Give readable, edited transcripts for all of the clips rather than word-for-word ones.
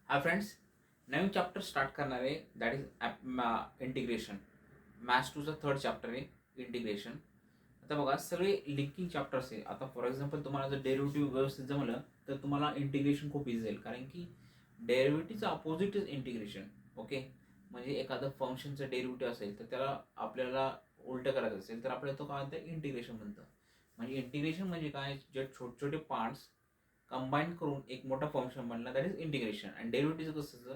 हाय friends, नवीन chapter start करणार आहे. That is integration. मॅथ्स टूचा थर्ड चॅप्टर आहे इंटिग्रेशन. आता बघा, सगळे लिंकिंग चॅप्टर्स आहे. आता फॉर एक्झाम्पल तुम्हाला जर डेरिव्हेटिव्ह व्यवस्थित जमलं तर तुम्हाला इंटिग्रेशन खूप इझी जाईल, कारण की डेरिव्हेटिव्हचं अपोजिट इज इंटिग्रेशन. ओके, म्हणजे एखादं फंक्शनचं डेरिव्हेटिव्ह असेल तर त्याला आपल्याला उलटं करायचं असेल तर आपल्याला तो काय म्हणतं, इंटिग्रेशन म्हणतं. म्हणजे इंटिग्रेशन म्हणजे काय, जे छोटे छोटे पार्ट्स कंबाईन करून एक मोठा फंक्शन बनला, दॅट इज इंटिग्रेशन. आणि डेरिव्हेटिव्ह कसं असतं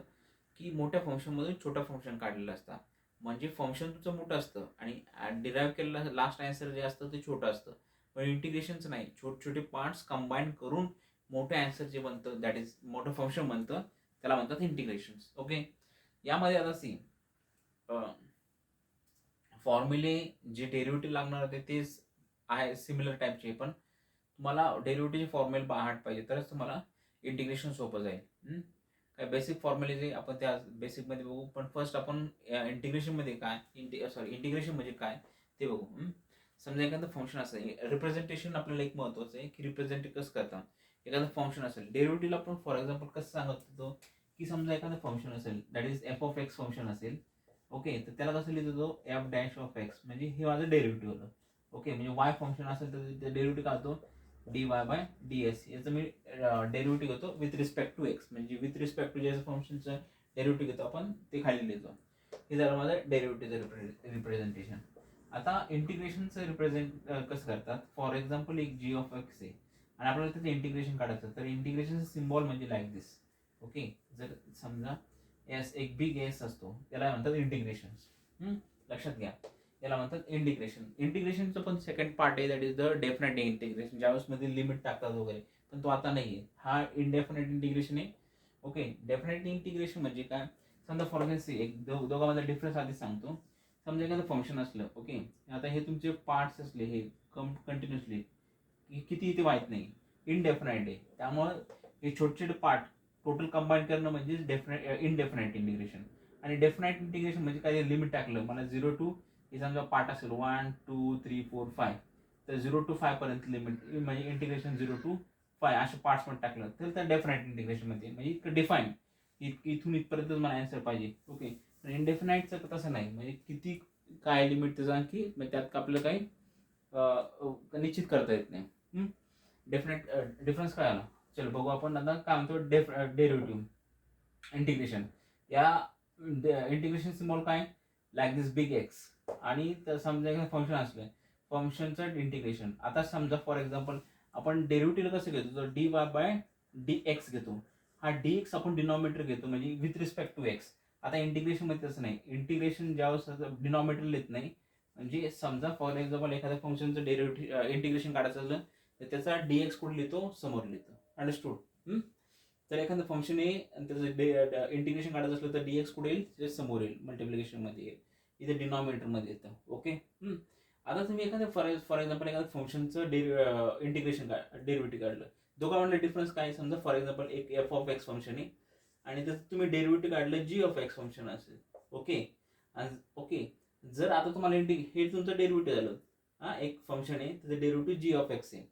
की मोठ्या फंक्शनमधून छोटं फंक्शन काढलेलं असतं. म्हणजे फंक्शन तुमचं मोठं असतं आणि डिराईव्ह केलेलं लास्ट आन्सर जे असतं ते छोटं असतं. पण इंटिग्रेशनचं नाही, छोटे छोटे पार्ट्स कंबाईन करून मोठं आन्सर जे बनतं, दॅट इज मोठं फंक्शन बनतं, त्याला म्हणतात इंटिग्रेशन. ओके, यामध्ये आता सी फॉर्म्युले जे डेरिव्हेटिव्ह लागणार होते तेच आहे, सिमिलर टाईपचे. पण तुम्हाला डेरिव्हेटिव्हचे फॉर्म्युले बाहाट पाहिजे तरच तुम्हाला इंटिग्रेशन सोपं जाईल. काय बेसिक फॉर्म्युले जे आपण त्या बेसिकमध्ये बघू, पण फर्स्ट आपण इंटिग्रेशनमध्ये काय इंटिग्रेशन म्हणजे काय ते बघू. समजा एखादं फंक्शन असेल, रिप्रेझेंटेशन आपल्याला एक महत्त्वाचं आहे की रिप्रेझेंट कसं करतात. एखादं फंक्शन असेल, डेरिव्हेटिव्हला आपण फॉर एक्झाम्पल कसं सांगत होतो की समजा एखादं फंक्शन असेल, that is F of x function असेल. ओके, तर त्याला कसं लिहितो, एफ डॅश ऑफ एक्स, म्हणजे हे माझं डेरिव्हेटिव्ह होतं. ओके, म्हणजे वाय फंक्शन असेल तर डेरिव्हेटिव्ह काय होतो, D y by D S. याचं मी डेरिव्हेटिव्ह होतो विथ रिस्पेक्ट टू एक्स, म्हणजे विथ रिस्पेक्ट टू ज्याचं फंक्शनचं डेरिव्हेटिव्ह घेतो आपण ते खाली लिहितो. हे झालं माझं डेरिव्हेटिव्हचं रिप्रेझेंटेशन. आता इंटिग्रेशनचं रिप्रेझेंट कसं करतात, फॉर एक्झाम्पल एक जी ऑफ एक्स आहे आणि आपल्याला त्याचं इंटिग्रेशन काढायचं, तर इंटिग्रेशनचं सिम्बॉल म्हणजे लाईक दिस. ओके, जर समजा एस एक बिग एस असतो, त्याला म्हणतात इंटिग्रेशन. लक्षात घ्या, याला म्हणतात इंटिग्रेशन. इंटिग्रेशनचं पण सेकंड पार्ट आहे, that is the definite integration, ज्यावेळेस मध्ये लिमिट टाकतात वगैरे, पण तो आता नाही आहे. हा इनडेफिनेट इंटिग्रेशन आहे. ओके, डेफिनेट इंटिग्रेशन म्हणजे काय, समजा फॉर एक्झाम्पल एक दोघांमधला डिफरन्स आधी सांगतो. समजा एखादं फंक्शन असलं, ओके, आता हे तुमचे पार्ट्स असले, हे कंटिन्युअसली किती ते माहीत नाही, इनडेफिनाईट आहे. त्यामुळं हे छोटे छोटे पार्ट टोटल कंबाईन करणं म्हणजे इनडेफिनाईट इंटिग्रेशन. आणि डेफिनाईट इंटिग्रेशन म्हणजे काय, लिमिट टाकलं मला 0 टू, हे समजा पार्ट असेल 1 2 3 4 5, तर 0 टू 5 पर्यंत लिमिट, म्हणजे इंटिग्रेशन 0 टू 5 असे पार्ट्स मध्ये टाकलं तर त्या डेफिनाईट इंटिग्रेशन मध्ये, म्हणजे इतकं डिफाईन, इथून इथपर्यंत मला आन्सर पाहिजे. ओके, इनडेफिनाईटचं तसं नाही, म्हणजे किती काय लिमिट त्याचं, आणखी त्यात आपलं काही निश्चित करता येत नाही. डेफिनेट डिफरन्स काय आला, चलो बघू आपण आता काय म्हणतो. डेरिव्हेटिव्ह इंटिग्रेशन, या इंटिग्रेशन सिम्बॉल काय, लाईक दिस बिग एक्स. आणि समजा एखादं फंक्शन असलं, फंक्शनचं इंटिग्रेशन. आता समजा फॉर एक्झाम्पल आपण डेरिव्हेटिव्ह कसं घेतो, तर D y by d x घेतो. हा डी एक्स आपण डिनॉमिनेटर घेतो, म्हणजे विथ रिस्पेक्ट टू एक्स. आता इंटिग्रेशन मध्ये तसं नाही, इंटिग्रेशन ज्यावेळेस डिनॉमिनेटर लिहित नाही. म्हणजे समजा फॉर एक्झाम्पल एखाद्या फंक्शनचं डेरिव्हेटिव्ह इंटिग्रेशन काढायचं असलं तर त्याचा डीएक्स कुठे लिहितो, समोर लिहितो. अंडरस्टूड. तर एखादं फंक्शन आहे आणि त्याचं इंटिग्रेशन काढायचं असलं तर डीएक्स कुठे येईल, ते समोर येईल, मल्टिप्लिकेशन मध्ये येईल, इथे डिनॉमिनेटर मध्ये येतं. ओके. आता तुम्ही एखाद्या फॉर एक्झाम्पल एखाद्या फंक्शनचं इंटिग्रेशन डेरिव्हेटिव्ह काढलं, दोघांमधला डिफरन्स काय, समजा फॉर एक्झाम्पल एक एफ ऑफ एक्स फंक्शन आहे आणि त्याचं तुम्ही डेरिव्हेटिव्ह काढलं जी ऑफ एक्स फंक्शन असेल. ओके, ओके, जर आता तुम्हाला हे तुमचं डेरिव्हेटिव्ह झालं, हा एक फंक्शन आहे त्याचं डेरिव्हेटिव्ह जी ऑफ एक्स आहे.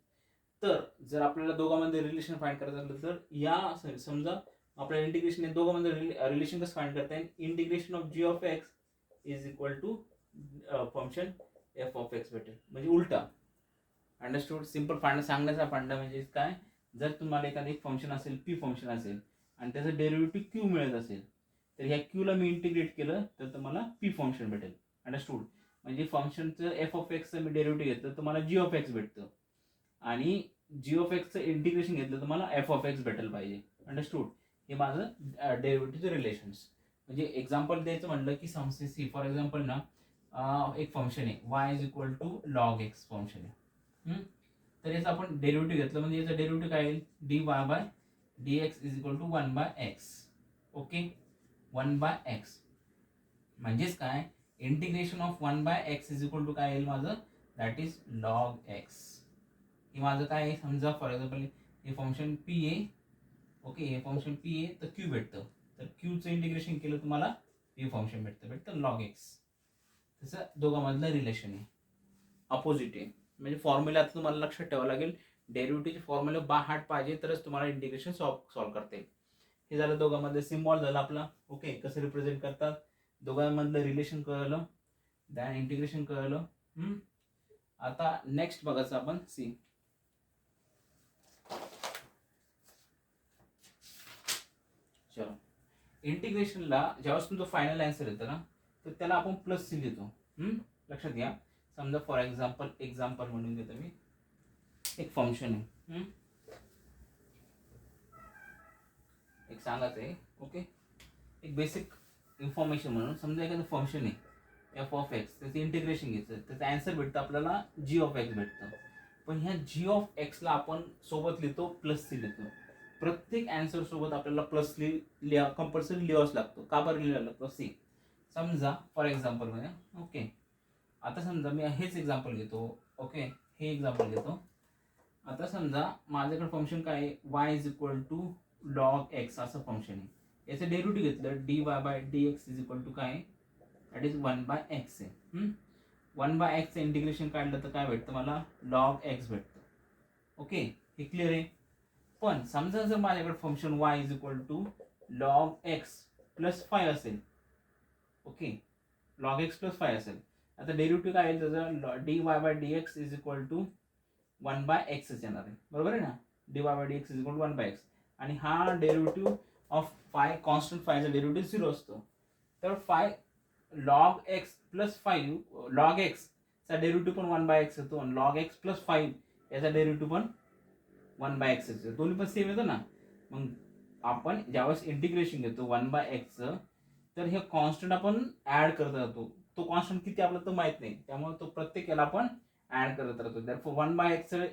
तर जर आपल्याला दोघांमध्ये रिलेशन फाइंड करायचं असलं तर या समजा आपल्या इंटिग्रेशन आहे, दोघांमध्ये रिलेशन कसं फाइंड करता येईल, integration of g of x is equal to function f of x भेटेल, म्हणजे उलटा. अंडरस्टूड. सिंपल फांडा सांगण्याचा फांडा म्हणजे काय, जर तुम्हाला एखादं एक फंक्शन असेल, पी फंक्शन असेल आणि त्याचं डेरिव्हेटिव्ह क्यू मिळत असेल, तर ह्या क्यूला मी इंटिग्रेट केलं तर तुम्हाला पी फंक्शन भेटेल. अंडरस्टूड. म्हणजे फंक्शनचं एफ ऑफ एक्सचं मी डेरिव्हेटिव्ह घेतलं तर मला जी ऑफ एक्स भेटतं, आणि जी ऑफ एक्सचं इंटिग्रेशन घेतलं तर मला एफ ऑफ एक्स भेटेल पाहिजे. अंडरस्टूड. हे माझं डेरिव्हेटिव्हचं रिलेशन्स. म्हणजे एक्झाम्पल द्यायचं म्हणलं की सी फॉर एक्झाम्पल ना, एक फंक्शन आहे y is equal to log x function आहे. तर याचं आपण डेरिव्हेटिव्ह घेतलं म्हणजे याचं डेरिव्हेटिव्ह काय येईल, d y by d x is equal to 1 by x. Okay, 1 by x म्हणजेच काय, integration of 1 by x is equal to काय येईल माझं, दॅट इज लॉग एक्स. हे माझं काय आहे, समजा फॉर एक्झाम्पल हे फंक्शन पी आहे. ओके, हे फंक्शन पी आहे तर क्यू भेटतं, तर क्यूचं इंटिग्रेशन केलं तुम्हाला पी फंक्शन भेटतं लॉग एक्स. तसं दोघांमधलं रिलेशन आहे, अपोजिट आहे. म्हणजे फॉर्म्युला तुम्हाला लक्षात ठेवावं लागेल, डेरिव्हेटिव्हचे फॉर्म्युला बाय हार्ट पाहिजे तरच तुम्हाला इंटिग्रेशन सॉल्व्ह करता येईल. हे झालं दोघांमध्ये सिम्बॉल झाला आपला. ओके, कसं रिप्रेझेंट करतात दोघांमधलं रिलेशन कळलं, दॅन इंटिग्रेशन कळलं. आता नेक्स्ट बघायचं आपण. सी, चलो, इंटिग्रेशनला ज्यावेळेस तुमचं फायनल आन्सर येतं ना, तर त्याला आपण प्लस सी लिहितो. लक्षात घ्या. समजा फॉर एक्झाम्पल म्हणून घेतो मी, एक फंक्शन आहे, एक सांगायचं आहे. ओके, एक बेसिक इन्फॉर्मेशन म्हणून समजा एखादं फंक्शन आहे एफ ऑफ एक्स, त्याचं इंटिग्रेशन घ्यायचं, त्याचं आन्सर भेटतं आपल्याला जी ऑफ एक्स भेटतं. पण ह्या जी ऑफ एक्सला आपण सोबत लिहितो प्लस सी लिहितो. प्रत्येक आन्सर सोबत आपल्याला प्लस कंपल्सरी लिहावंच लागतो. का बरं लिहायला प्लस सी? समजा फॉर एक्झाम्पल मध्ये, ओके, आता समजा मी हेच एक्झाम्पल घेतो. ओके, हे एक्झाम्पल घेतो. आता समजा माझ्याकडे फंक्शन काय आहे, y is equal to log x असं फंक्शन आहे. याचं डेरिव्हेटिव्ह घेतलं d y by d x is equal to काय, दॅट इज 1/x आहे. 1/xचं इंटिग्रेशन काढलं तर काय भेटतं मला, लॉग एक्स भेटतं. ओके, हे क्लिअर आहे. पण समजा जर माझ्याकडे function y is equal to log x plus 5 असेल. ओके, लॉग एक्स प्लस 5 असेल. आता डेरिव्हेटिव्ह काय आहे त्याचं, d y by d x is equal to 1/x येणार आहे. बरोबर आहे ना, d y by d x is equal to 1/x. आणि हा डेरिव्हेटिव्ह ऑफ फाय, कॉन्स्टंट फायचा डेरिव्हेटिव्ह 0 असतो. तर five log x plus 5, log एक्सचा डेरिव्हेटिव्ह पण 1/x येतो, आणि लॉग एक्स प्लस 5 याचा डेरिव्हेटिव्ह पण 1/x येतो. दोन्ही पण सेम येतो ना. मग आपण ज्यावेळेस इंटिग्रेशन घेतो 1/xचं, तर हे कॉन्स्टंट आपण ऍड करत राहतो. तो कॉन्स्टंट किती आपल्याला तो माहित नाही, त्यामुळे तो प्रत्येक याला आपण ऍड करत राहतो. दॅरफॉर 1/xचं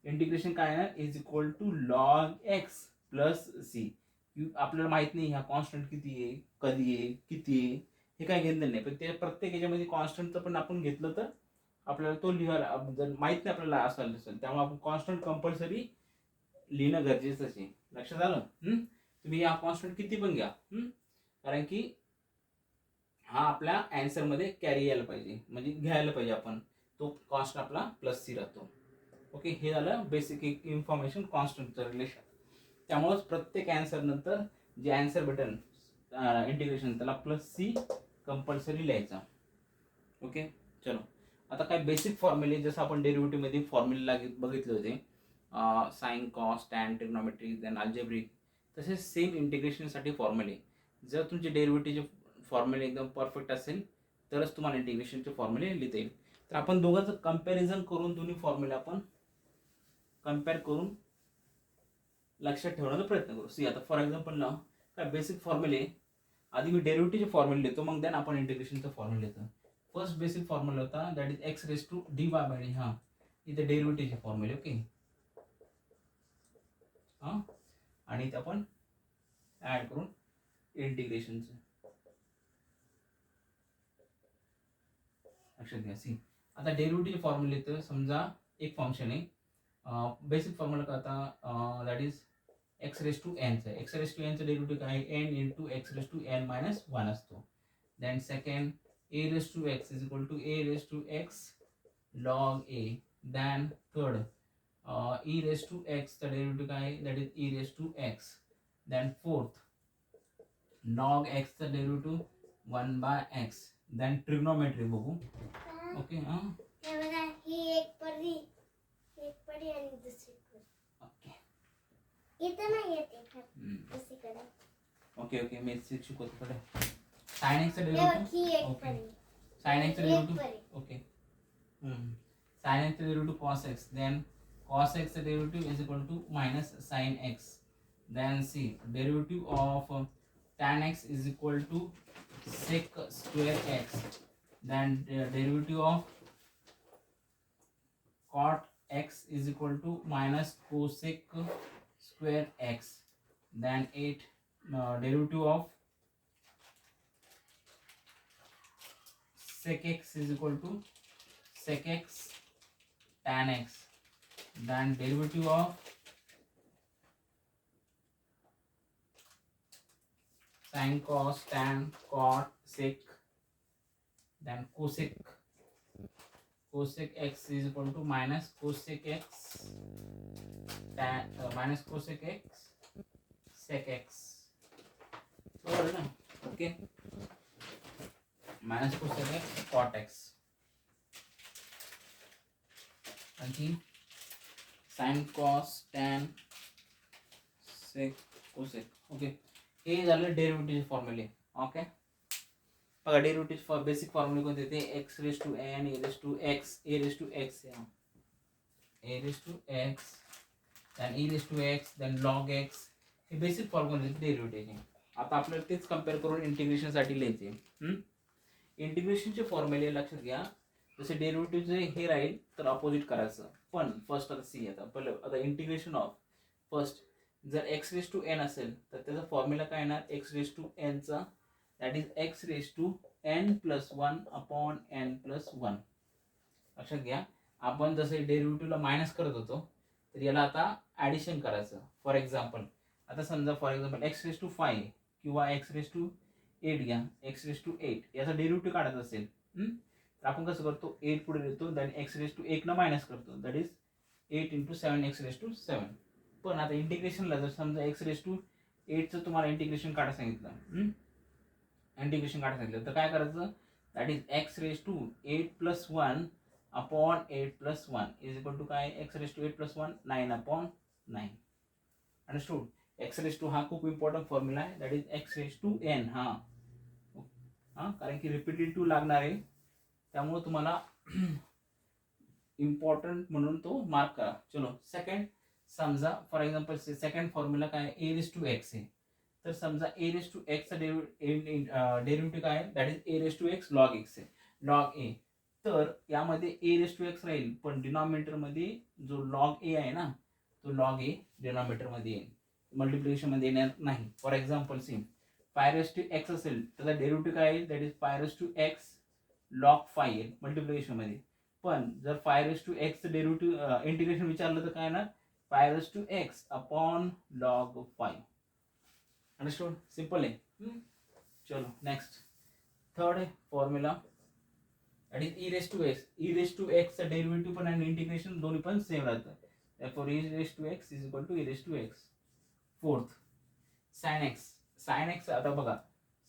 इंटिग्रेशन काय आहे, is equal to log x plus c. आपल्याला माहित नाही ह्या कॉन्स्टंट किती आहे, कधी आहे, किती आहे, हे काय घेतलं नाही. पण ते प्रत्येक याच्यामध्ये कॉन्स्टंटचं पण आपण घेतलं तर आपल्याला तो लिहायला, जर माहित नाही आपल्याला असेल असेल, त्यामुळे आपण कॉन्स्टंट कंपल्सरी लिहिणं गरजेचंच आहे. लक्षात आलं? तुम्ही या कॉन्स्टंट किती पण घ्या, कारण की हा आपल्या आन्सर मध्ये कॅरी यायला पाहिजे, म्हणजे घ्यायला पाहिजे आपण. तो कॉन्स्टंट आपला प्लस सी राहतो. ओके, हे झालं बेसिक इन्फॉर्मेशन कॉन्स्टंटचं रिलेशन. त्यामुळेच प्रत्येक आन्सर नंतर जे आन्सर भेटेल इंटिग्रेशन, त्याला प्लस सी कंपल्सरी लिहायचा. ओके, चलो, आता काय बेसिक फॉर्म्युले, जसं आपण डेरिव्हेटिव्ह मध्ये फॉर्म्युला बघितले होते, sine, cos, tan, trigonometric, then algebraic, तसेच सेम इंटिग्रेशनसाठी फॉर्म्युले. जर तुमचे डेरिव्हेटिव्हचे फॉर्म्युले एकदम परफेक्ट असेल तरच तुम्हाला इंटिग्रेशनचे फॉर्म्युले लिहिता येईल. तर आपण दोघांचं कंपॅरिझन करून दोन्ही फॉर्म्युले आपण कम्पेअर करून लक्षात ठेवण्याचा प्रयत्न करू. सी, आता फॉर एक्झाम्पल ना, काय बेसिक फॉर्म्युले, आधी मी डेरिव्हेटिव्हचे फॉर्म्युले लिहितो, मग देन आपण इंटिग्रेशनचा फॉर्म्युला लिहितो. फर्स्ट बेसिक फॉर्म्युला होता that is x raise to d y by d. हा, इथे डेरिव्हेटिव्हचे फॉर्म्युले. ओके, हा, आणि इथे आपण ऍड करून इंटिग्रेशनचं. लक्षात घ्या. सी, आता डेरिव्हेटिव्ह फॉर्म्युले तर समजा एक फंक्शन आहे, बेसिक फॉर्म्युला काय होता, that is x raise to एनचं. एक्स रेस टू एनचं डेरिव्हेटिव्ह काय आहे, n into x raise to n minus 1 असतो. Then second, a raise to x is equal to a raise to x log a. Then third, e raise to एक्सचं derivative काय आहे, that is e raise to x. Then fourth, log एक्सचं derivative 1/x. Then trigonometry बघू. Okay, ही एक परी आणि दुसरी परी. ओके, इथं नाही येते दुसरीकडे. ओके, ओके, मी शिकवतो कडे. साइन एक्सचं ही डेरिव्हेटिव्ह, एक ओके, परी. साइन एक्सचं एक डेरिव्हेटिव्ह, परी. ओके, साइन एक्सचं derivative cos x. Then cos एक्सचं derivative is equal to minus sine x. Then see, derivative of tan x is equal to sec square x. Then derivative of cot x is equal to minus cosec square x. Then 8, derivative of sec x is equal to sec x tan x. Then derivative of sin, cos, tan, cot, sec, then cosec x is equal to minus cosec x tan minus cosec x sec x. बरोबर ना. Okay, minus cosec x cot x, आणखी sine cos tan sec cosec. Okay, हे झालं derivative फॉर्म्युले. Okay, बघा derivative basic फॉर्म्युले कोणते ते x raise to n a raise to x a raise to x a raise to x then e raise to x then log x, हे basic फॉर्म्युले डेरिव्हेटिव्हचे. आता आपल्याला तेच कम्पेअर करून इंटिग्रेशनसाठी लिहायचे. इंटिग्रेशनचे फॉर्म्युले लक्षात घ्या. जसे डेरिव्हेटिव्हचे हे राहील तर अपोजिट करायचं. पण फर्स्ट आता सी, आता पहिलं आता इंटिग्रेशन ऑफ फर्स्ट जर एक्स रेस टू एन असेल तर त्याचा फॉर्म्युला काय येणार, एक्स रेस टू एनचा that is x raise to n plus one upon n plus one. लक्षात घ्या, आपण जसं डेरिव्हेटिव्हला मायनस करत होतो तर याला आता ॲडिशन करायचं. फॉर एक्झाम्पल आता समजा for example x raise to 5 किंवा एक्स रेस टू 8 घ्या, एक्स रेस टू 8 याचा डेरिव्हेटिव्ह काढायचा असेल तर आपण कसं करतो, 8 पुढे देतो देन एक्स रेस टू 1 न मायनस करतो, that is 8 into 7 x raise to 7. पण आता इंटिग्रेशनला जर समजा एक्स रेस टू 8चं तुम्हाला इंटिग्रेशन काढायला सांगितलं, इंटिग्रेशन काढायला सांगितलं तर काय करायचं, that is x raise to 8 plus 1 upon 8 plus 1 is equal to काय, x raise to 8 plus 1 9 upon 9. Understood. X raise to हा खूप इम्पॉर्टंट फॉर्म्युला आहे, that is x raise to n. कारण की रिपीटेटिव्ह लागणार आहे त्यामुळे तुम्हाला इम्पॉर्टंट म्हणून तो मार्क करा. चलो सेकंड, समजा फॉर एक्झाम्पल सेकंड फॉर्म्युला काय, ए रेस टू एक्स आहे. तर समजा ए रेस टू एक्सचा डेरिव्हेटिव्ह काय आहे, that is a raise to x log x आहे, लॉग ए. तर यामध्ये ए रेस टू एक्स राहील पण डिनॉमिनेटरमध्ये जो लॉग ए आहे ना तो लॉग ए डिनॉमिनेटरमध्ये येईल, मल्टिप्लिकेशनमध्ये येणार नाही. For example see, pi raise to x असेल त्याचा डेरिव्हेटिव्ह काय येईल, that is pi raise to x log 5 येईल मल्टिप्लिकेशनमध्ये. पण जर पाय रेस टू एक्सचं डेरिव्हेटिव्ह इंटिग्रेशन विचारलं तर काय येणार, pi raise to x upon log 5. Understood, simple आहे. चलो next, third formula that is e raise to x. E raise to एक्सचं डेरिव्हेटिव्ह पण आणि इंटिग्रेशन दोन्ही पण सेम राहतं, therefore e raised to x is equal to e raised to x. Fourth, sin x. Sin x आता बघा,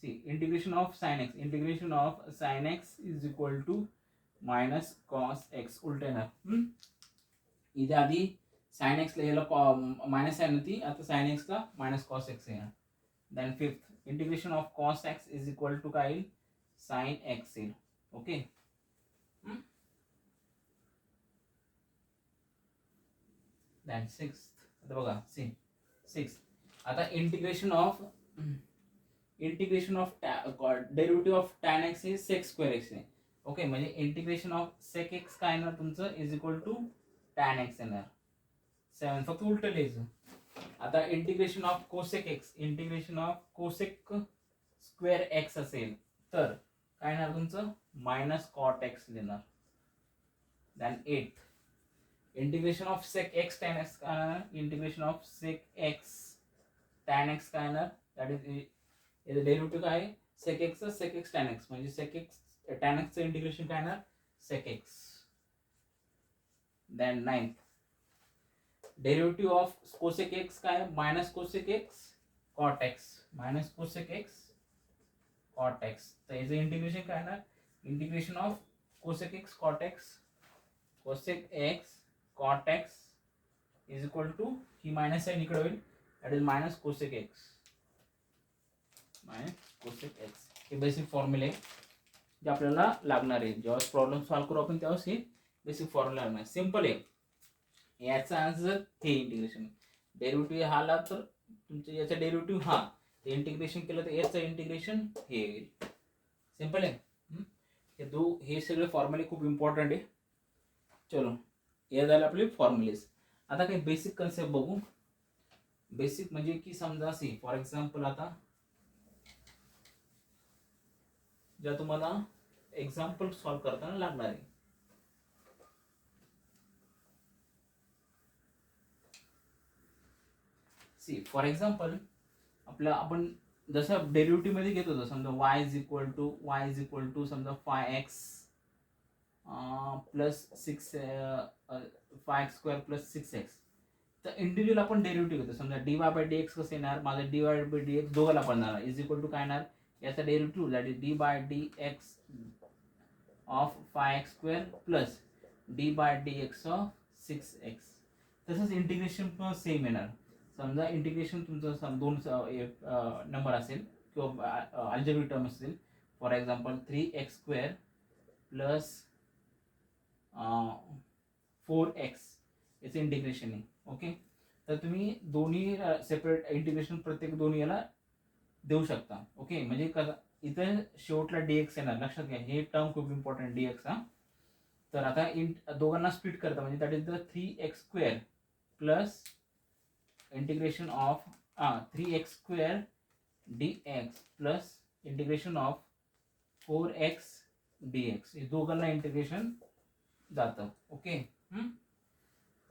see integration of sin x, integration of sin x is equal to minus cos x उलट येणार. इथे आधी sin x ला याला minus sign होती, आता sin x ला मायनस cos x येणार. Then fifth, integration of cos x is equal to काय येईल, sin x येईल. ओके. Then sixth, आता बघा सी सिक्स्थ, आता integration of derivative of tan x हे sec square x आहे. ओके, म्हणजे इंटिग्रेशन ऑफ sec x काय येणार तुमचं is equal to tan x येणार. 7 फक्त उलट लिहायचं. आता integration of cosec x, integration of cosec square x असेल तर काय येणार तुमचं, मायनस कॉट एक्स देणार. Then 8th, integration of sec x tan x काय येणार, integration of sec x tan x काय येणार, दॅट इज याचं डेरिव्हेटिव्ह काय आहे, सेक एक्सचं सेक एक्स टॅन एक्स, म्हणजे सेक एक्स टॅन एक्सचं इंटिग्रेशन काय येणार, sec x. Then 9th, derivative of cosec x काय, minus cosec x cot x, minus cosec x cot x. तर याचं इंटिग्रेशन काय येणार, integration of cosec x cot x, cosec x cot x is equal to ही minus sine इकडे होईल, that is minus cosec x, minus cosec x. हे basic फॉर्म्युले जे आपल्याला लागणार आहे जेव्हा प्रॉब्लेम सॉल्व्ह करू आपण तेव्हाच हे बेसिक फॉर्म्युला लागणार. सिम्पल आहे. याचा आन्सर हे इंटिग्रेशन, डेरिव्हेटिव्ह हा आला तर तुमचं याचा डेरिव्हेटिव्ह हा, ते इंटिग्रेशन केलं तर याचं इंटिग्रेशन हे येईल. सिम्पल आहे. हे सगळे फॉर्म्युले खूप इम्पॉर्टंट आहे. चलो हे झाले आपले फॉर्म्युलेज. आता काही बेसिक कन्सेप्ट बघू. बेसिक म्हणजे की समजा सी फॉर एक्झाम्पल आता ज्या तुम्हाला एक्झाम्पल सॉल्व्ह करताना लागणार आहे. सी फॉर एक्झाम्पल आपलं आपण जसं डेरिव्हेटिव्ह मध्ये घेत होतो, समजा y इज इक्वल टू समजा 5x plus 6 5x square plus 6x. तर इंडिव्हिज्युअल आपण डेरिव्हेटिव्ह घेतो. समजा dy बाय dx कसं येणार, माझं dy बाय dx दोघाला पण जाणार इज इक्वल टू काय येणार, याचा derivative that is d by dx of 5x² plus d by dx of 6x. तसंच इंटिग्रेशन पण सेम येणार. समजा इंटिग्रेशन तुमचं दोन नंबर असेल किंवा अल्जेब्रिक टर्म असेल, for example 3x² plus 4x याचं इंटिग्रेशन आहे. ओके, तर तुम्ही दोन्ही सेपरेट इंटिग्रेशन प्रत्येक दोन्ही याला देऊ शकता. ओके, म्हणजे इथं शेवटला dx येणार, लक्षात घ्या हे टर्म खूप इम्पॉर्टंट dx हा. तर आता दोघांना स्प्लिट करता म्हणजे that is the 3x² plus integration of 3x² dx plus integration of 4x dx, हे दोघांना इंटिग्रेशन जातं. ओके,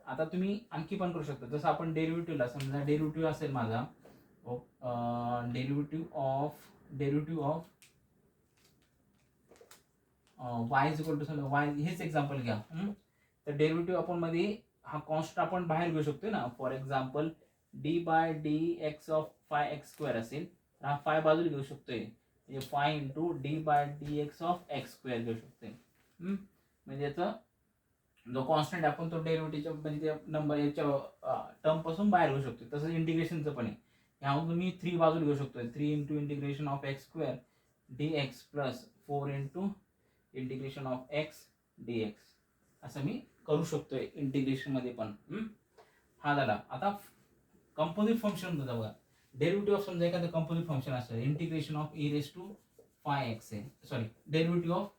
आता तुम्ही आणखी पण करू शकता. जसं आपण डेरिव्हेटिव्हला समजा डेरिव्हेटिव्ह असेल माझा derivative of y is equal to समजा y, हेच एक्झाम्पल घ्या. तर डेरिव्हेटिव्ह आपण मध्ये हा कॉन्स्टंट आपण बाहेर घेऊ शकतो ना. For example d by dx of 5x² असेल तर हा 5 बाजूला घेऊ शकतोय, म्हणजे 5 into d by dx of x² घेऊ शकतोय. म्हणजे याचा जो कॉन्स्टंट आपण तो डेरिव्हेटिव्हच्या म्हणजे नंबर याच्या टर्म पासून बाहेर घेऊ शकतो. तसंच इंटिग्रेशनचं पण आहे. ह्यामध्ये तुम्ही 3 बाजूला घेऊ शकतोय, 3 into integration of x² dx plus 4 into integration of x dx असं मी करू शकतोय इंटिग्रेशन मध्ये पण. हा झाला. आता कंपोजिट फंक्शन बघा, डेरिव्हेटिव्ह ऑफ समजा एखादं कंपोजिट फंक्शन असेल, इंटिग्रेशन ऑफ e⁵ आहे, सॉरी डेरिव्हेटिव्ह ऑफ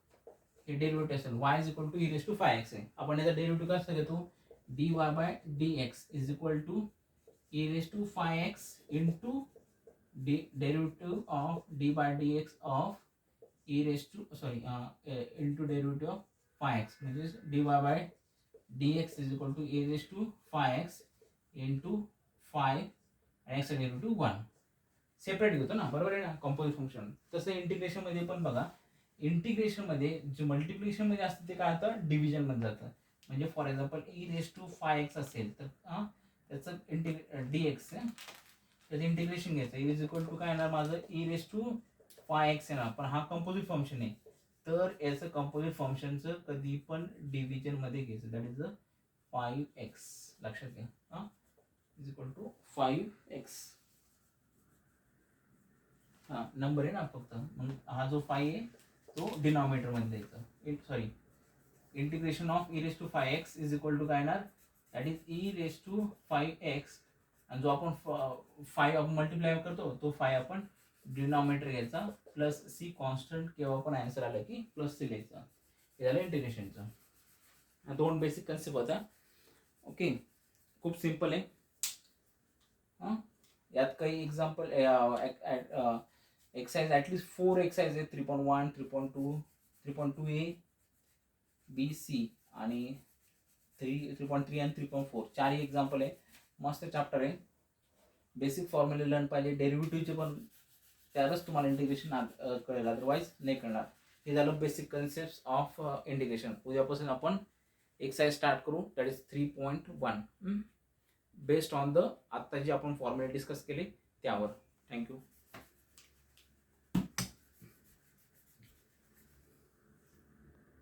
हे डेरिव्हेटिव्ह असेल y is equal to e⁵ आहे. आपण याचा डेरिव्हेटिव्ह कसं घेतो, dy by dx is equal to e⁵x into derivative of d by dx of into derivative of 5x, म्हणजे dy by dx is equal to e⁵x into 5 आणि x derivative 1 separate घेतो ना, बरोबर आहे ना कंपोजिट फंक्शन. तसं integration मध्ये पण बघा, इंटिग्रेशन मध्ये जे मल्टिप्लिकेशन मध्ये असतं ते काय होतं, डिव्हिजन मध्ये जातं. म्हणजे फॉर एक्झाम्पल e⁵x असेल तर त्याचं dx त्याचं इंटिग्रेशन घ्यायचं, इज इक्वल टू काय येणार माझं e⁵x येणार. पण हा कंपोजिट फंक्शन आहे तर याचं कंपोजिट फंक्शनचं कधी पण डिव्हिजन मध्ये घ्यायचं, दॅट इज 5x. लक्षात घ्या, इज इक्वल टू 5x. हा नंबर आहे ना फक्त, मग हा जो 5 आहे तो डिनॉमिनेटर मध्ये द्यायचा. Sorry, integration of e⁵x is equal to काय येणार, दॅट इज e⁵x, आणि जो आपण 5 आपण मल्टिप्लाय करतो तो 5 आपण डिनॉमिनेटर घ्यायचा, प्लस सी कॉन्स्टंट केव्हा पण आन्सर आलं की प्लस सी लिहायचा. हे झालं इंटिग्रेशनचं. दोन बेसिक कन्सेप्ट होता. ओके, खूप सिम्पल आहे. यात काही एक्झाम्पल एक्सरसाइज ॲटलिस्ट 4 एक्सरसाइज आहे, 3.1, 3.2, 3.2a बी सी आणि 3.3 आणि 3.4 चारही एक्झाम्पल आहे. मस्त चॅप्टर आहे. बेसिक फॉर्म्युले लर्न पाहिजे, डेरिव्हेटिव्हचे पण त्यातच तुम्हाला इंटिग्रेशन कळेल, अदरवाईज नाही कळणार. हे झालं बेसिक कन्सेप्ट ऑफ इंटिग्रेशन. उद्यापासून आपण एक्सरसाइज स्टार्ट करू, that is 3.1 based on the आत्ता जे आपण फॉर्म्युले डिस्कस केले त्यावर. थँक्यू.